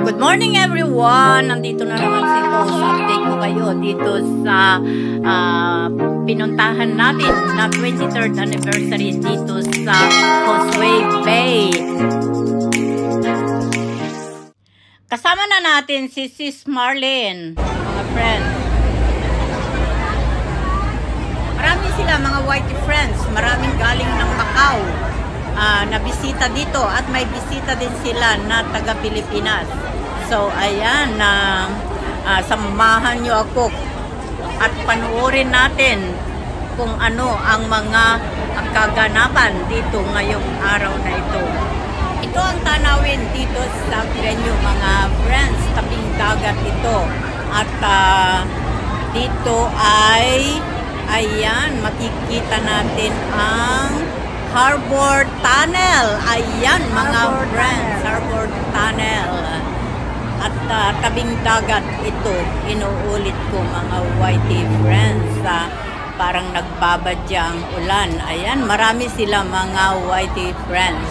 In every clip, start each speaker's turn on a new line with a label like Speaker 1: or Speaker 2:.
Speaker 1: Good morning everyone! Nandito na naman si Host. Update ko kayo dito sa pinuntahan natin na 23rd anniversary dito sa Causeway Bay. Kasama na natin si Sis Marlene, mga friends. Marami sila mga whitey friends. Maraming galing ng Macau na bisita dito at may bisita din sila na taga Pilipinas. So ayan, samahan nyo ako at panuorin natin kung ano ang mga kaganapan dito ngayong araw na ito. Ito ang tanawin dito sa venue, mga friends, tabing dagat ito. At dito ay ayan, makikita natin ang Harbor Tunnel. Ayan mga friends, Harbor Tunnel. At tabing dagat ito, inuulit ko mga whitey friends. Parang nagbabadya ang ulan. Ayan, marami sila mga whitey friends.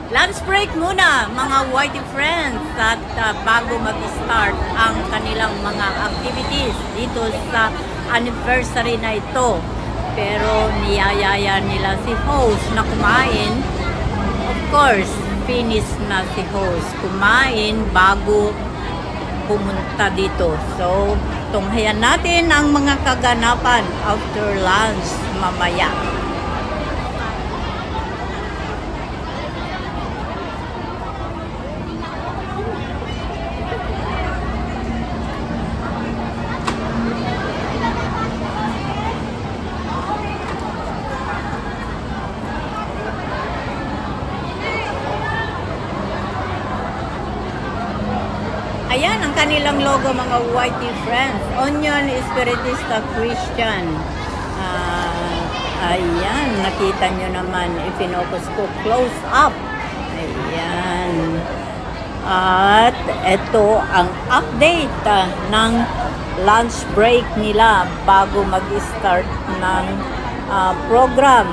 Speaker 1: Lunch break muna mga whitey friends at bago mag-start ang kanilang mga activities dito sa anniversary na ito. Pero niyayaya nila si host na kumain. Of course, finish na si host kumain bago pumunta dito. So, tunghayan natin ang mga kaganapan after lunch mamaya. Ayan ang kanilang logo mga whitey friends. Onion Espiritista Christian. Ayan, nakita nyo naman. Ipinocus ko close up. Ayan. At ito ang update ng lunch break nila bago mag-start ng program.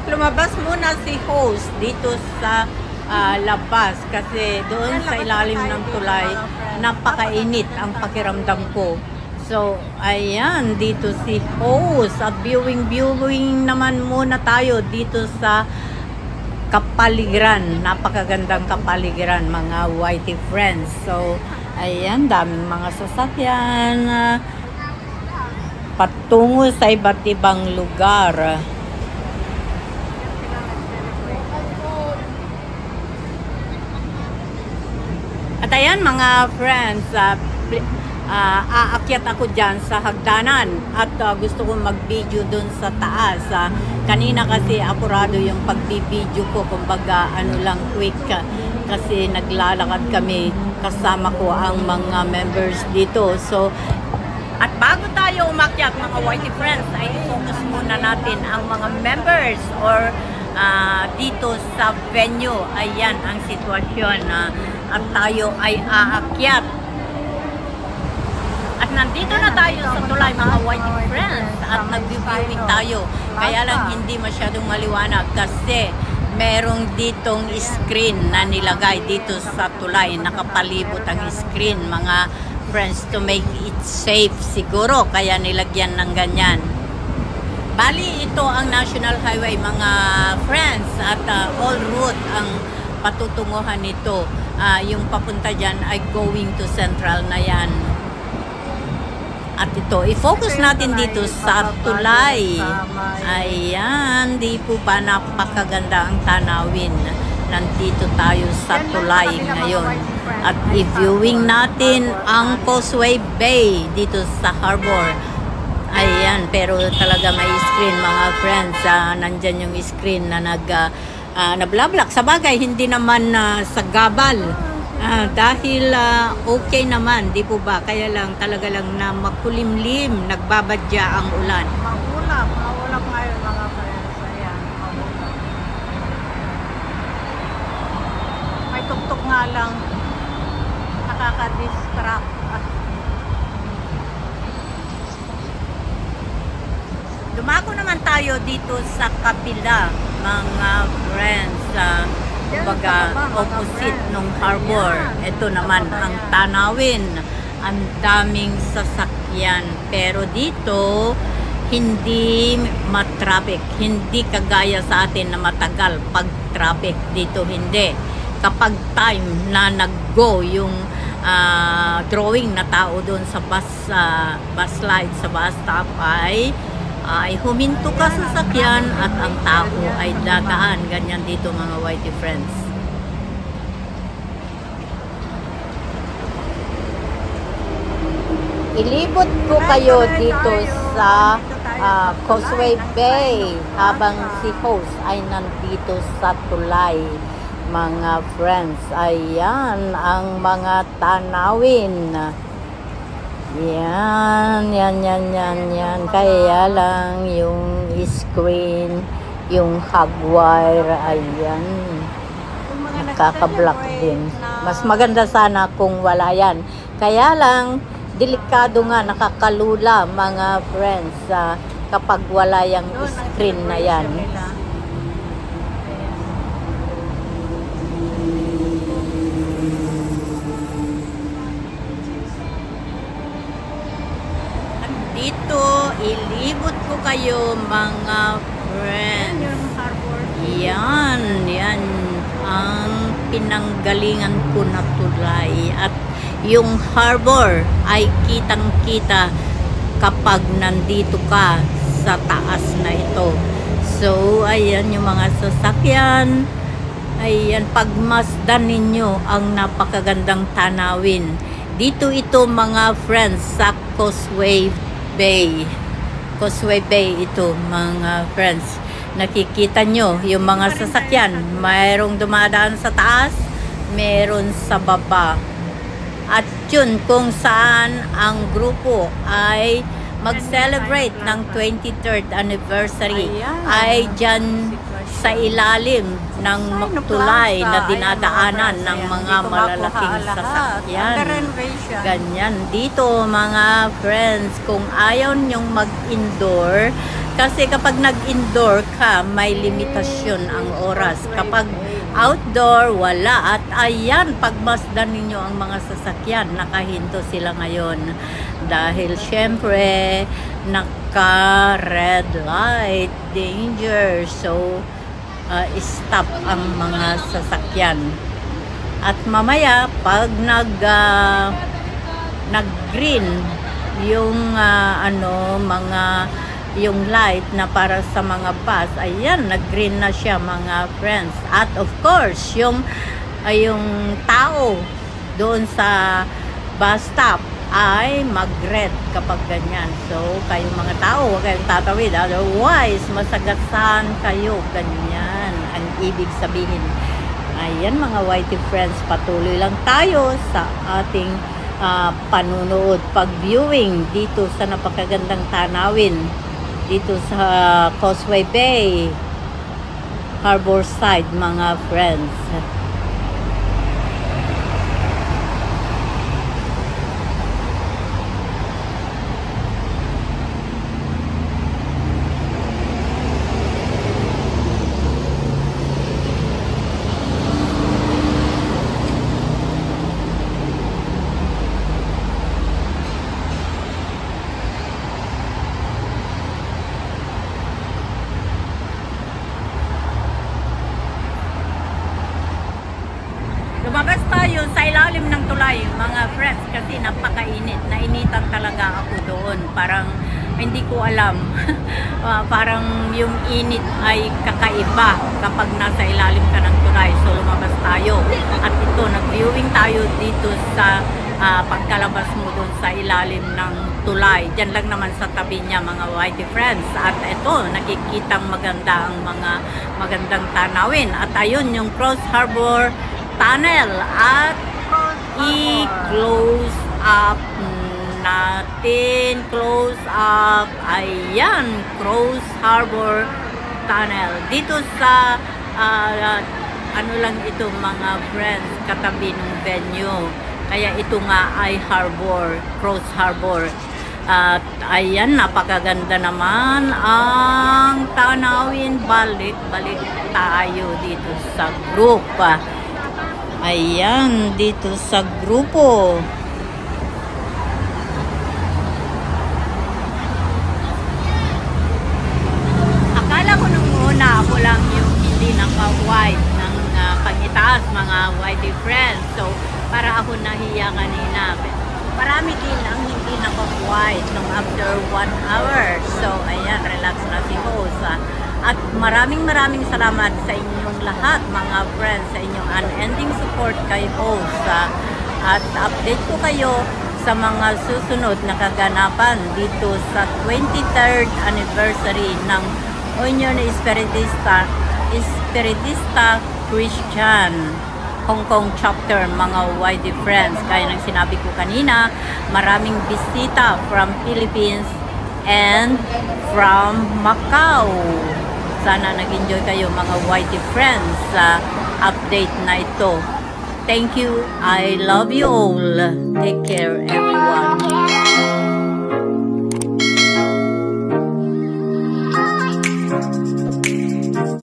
Speaker 1: Lumabas muna si host dito sa labas kasi doon sa ilalim ng tulay napakainit ang pakiramdam ko. So ayan, dito si host at viewing naman muna tayo dito sa kapaligiran, napakagandang kapaligiran mga whitey friends. So ayan, daming mga sasakyan patungo sa iba't ibang lugar. At At ayan mga friends, aakyat ako dyan sa hagdanan at gusto kong mag-video dun sa taas. Kanina kasi apurado yung pag-video ko, kumbaga ano lang quick kasi naglalakad kami, kasama ko ang mga members dito. So, at bago tayo umakyat mga Whitey friends, ay i-focus muna natin ang mga members or dito sa venue. Ayan ang sitwasyon at tayo ay aakyat. At nandito na tayo sa tulay mga Whitey friends at nag-viewing tayo. Kaya lang hindi masyadong maliwanag kasi merong ditong screen na nilagay dito sa tulay. Nakapalibot ang screen mga friends to make it safe siguro. Kaya nilagyan ng ganyan. Bali ito ang National Highway mga friends at all route ang patutunguhan nito. Yung papunta dyan ay going to Central na yan. At ito, i-focus natin dito sa tulay. Ayan, di po ba napakaganda ang tanawin. Nandito tayo sa tulay ngayon. At i-viewing natin ang Causeway Bay dito sa harbor. Ayan, pero talaga may screen mga friends. Nandyan yung screen na nablablak. Sa bagay, hindi naman sa gabal. Dahil okay naman, di po ba? Kaya lang talaga lang na makulimlim, nagbabadya ang ulan.
Speaker 2: Maulap ngayon mga friends. Ayan, maulap. May tuktok nga lang, nakaka-distract.
Speaker 1: Dumako naman tayo dito sa kapila, mga friends. Kumbaga, opposite nung harbor. Ito naman ang tanawin. Ang daming sasakyan. Pero dito, hindi matraffic. Hindi kagaya sa atin na matagal pag-traffic. Dito hindi. Kapag time na nag-go yung drawing na tao doon sa bus slide, sa bus stop ay huminto ka sa sasakyan at ang tao ay dadaan. Ganyan dito mga Whitey friends. Ilibot ko kayo dito sa Causeway Bay habang si host ay nandito sa tulay mga friends. Ayan ang mga tanawin. Yan. Kaya lang yung screen, yung hog wire, ayan. Nakaka-block din. Mas maganda sana kung wala yan. Kaya lang, delikado nga, nakakalula mga friends kapag wala yung screen na yan. Dito, ilibot ko kayo mga friends. Yan ang pinanggalingan ko na tulay. At yung harbor ay kitang-kita kapag nandito ka sa taas na ito. So, ayan yung mga sasakyan. Ayan, pagmasdan ninyo ang napakagandang tanawin. Dito ito mga friends sa Causeway Bay. Causeway Bay ito mga friends. Nakikita nyo yung mga sasakyan. Mayroong dumadaan sa taas, meron sa baba. At yun kung saan ang grupo ay mag-celebrate ng 23rd anniversary ay dyan sa ilalim ng tulay na dinadaanan ng mga malalaking sasakyan. Ganyan dito mga friends, kung ayaw nyong mag-indoor, kasi kapag nag-indoor ka, may limitasyon ang oras. Kapag outdoor, wala. At ayan, pagmasdan ninyo ang mga sasakyan, nakahinto sila ngayon. Dahil syempre, naka-red light, danger. So, stop ang mga sasakyan. At mamaya, pag nag-green, yung yung light na para sa mga bus, ayan, nag-green na siya mga friends. At of course, yung tao doon sa bus stop ay mag-red kapag ganyan. So, kayong mga tao, huwag kayong tatawid. Otherwise, masagasan kayo. Ganyan ang ibig sabihin. Ayan mga Whitey friends, patuloy lang tayo sa ating panunood, pag-viewing dito sa napakagandang tanawin dito sa Causeway Bay, Harbor Side mga friends. Lumabas tayo sa ilalim ng tulay mga friends kasi napakainit. Nainitan talaga ako doon. Parang hindi ko alam. Parang yung init ay kakaiba kapag nasa ilalim ka ng tulay. So lumabas tayo. At ito, nag-viewing tayo dito sa pagkalabas mo doon sa ilalim ng tulay. Diyan lang naman sa tabi niya mga Whitey friends. At ito, nakikitang maganda ang mga magandang tanawin. At ayun, yung Cross Harbor Tunnel at i-close up natin. Close up. Ayan, Cross Harbor Tunnel. Dito sa ano lang ito mga friends, katabi ng venue. Kaya ito nga ay harbor, Cross Harbor. At ayan, napakaganda naman ang tanawin. Balik tayo dito sa group. Ayan, dito sa grupo. Akala ko nung una ako lang yung hindi naka-white ng pangitaas, mga Whitey friends. So, para ako nahiya kanina. Marami din ang hindi naka-white nung after 1 hour. So, ayan, relax na si host. At maraming salamat sa inyong lahat mga friends, sa inyong unending support kay host. At update ko kayo sa mga susunod na kaganapan dito sa 23rd anniversary ng Union Espiritista Christian Hong Kong chapter mga Whitey friends. Kaya nang sinabi ko kanina, maraming bisita from Philippines and from Macau. Sana nag-enjoy kayo mga Whitey friends sa update na ito. Thank you. I love you all. Take care everyone.